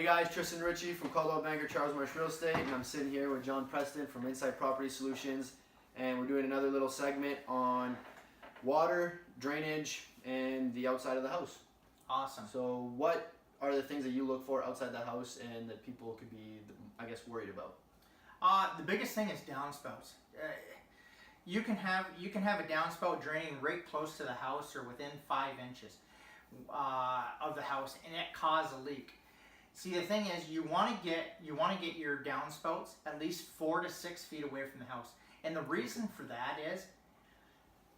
Hey guys, Tristan Ritchie from Caldwell Banker Charles Marsh Real Estate, and I'm sitting here with John Preston from Inside Property Solutions, and we're doing another little segment on water, drainage, and the outside of the house. Awesome. So what are the things that you look for outside the house and that people could be, I guess, worried about? The biggest thing is downspouts. You can have a downspout draining right close to the house or within 5 inches of the house, and it cause a leak. See, the thing is, you want to get your downspouts at least 4 to 6 feet away from the house, and the reason for that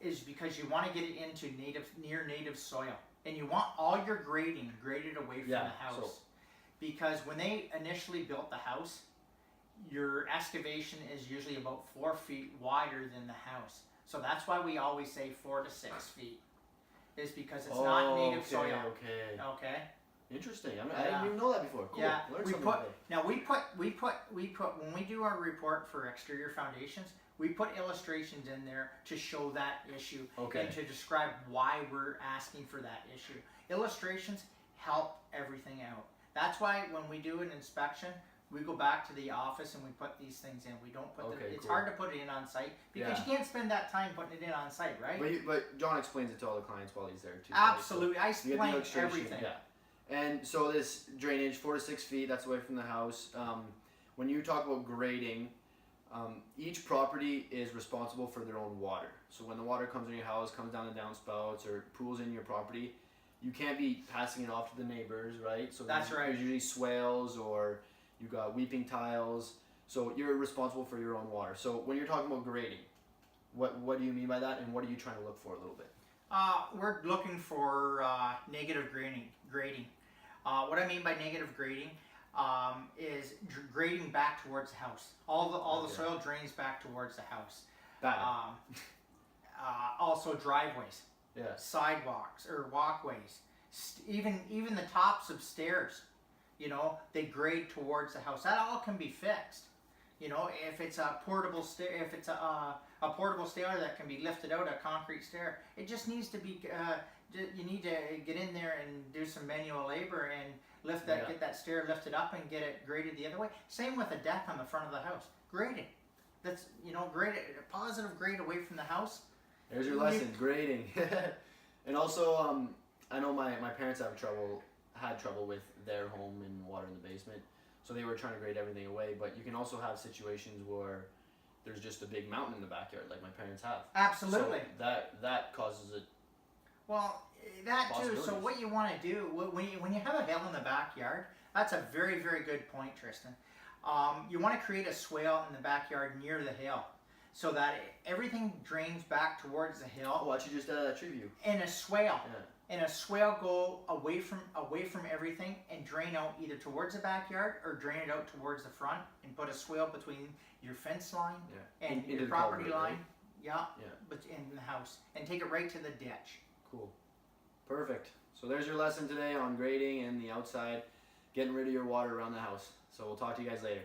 is because you want to get it into near native soil, and you want all your grading graded away from the house. Because when they initially built the house, your excavation is usually about 4 feet wider than the house. So that's why we always say 4 to 6 feet, is because it's not native soil. Okay. Interesting. I didn't even know that before. Cool. Yeah. Learned something today. When we do our report for exterior foundations, we put illustrations in there to show that issue and to describe why we're asking for that issue. Illustrations help everything out. That's why when we do an inspection, we go back to the office and we put these things in. We don't put them. It's hard to put it in on site because you can't spend that time putting it in on site, right? But John explains it to all the clients while he's there too. Absolutely, right? So I explain everything. Yeah. And so this drainage, 4 to 6 feet, that's away from the house. When you talk about grading, each property is responsible for their own water. So when the water comes in your house, comes down the downspouts, or pools in your property, you can't be passing it off to the neighbors, right? So that's right. There's usually swales or you got weeping tiles. So you're responsible for your own water. So when you're talking about grading, what do you mean by that, and what are you trying to look for a little bit? We're looking for negative grading. What I mean by negative grading is grading back towards the house. All the soil drains back towards the house. Also driveways, sidewalks or walkways, even the tops of stairs. You know, they grade towards the house. That all can be fixed. You know, if it's a portable stair, if it's a portable stair that can be lifted out, a concrete stair, it just needs to be. You need to get in there and do some manual labor and lift that, get that stair lifted up and get it graded the other way. Same with a deck on the front of the house. Grade it. That's grade it. A positive grade away from the house. There's your lesson, grading. And also, I know my parents had trouble with their home and water in the basement. So they were trying to grade everything away, but you can also have situations where there's just a big mountain in the backyard, like my parents have. Absolutely. So that causes it. Well, that too. So what you want to do when you have a hill in the backyard, that's a very, very good point, Tristan. You want to create a swale in the backyard near the hill, so that everything drains back towards the hill. Oh, why don't you just that tree view? And a swale. Yeah. And a swale go away from everything and drain out either towards the backyard or drain it out towards the front, and put a swale between your fence line and your property line. Right? But in the house, and take it right to the ditch. Cool. Perfect. So there's your lesson today on grading and the outside, getting rid of your water around the house. So we'll talk to you guys later.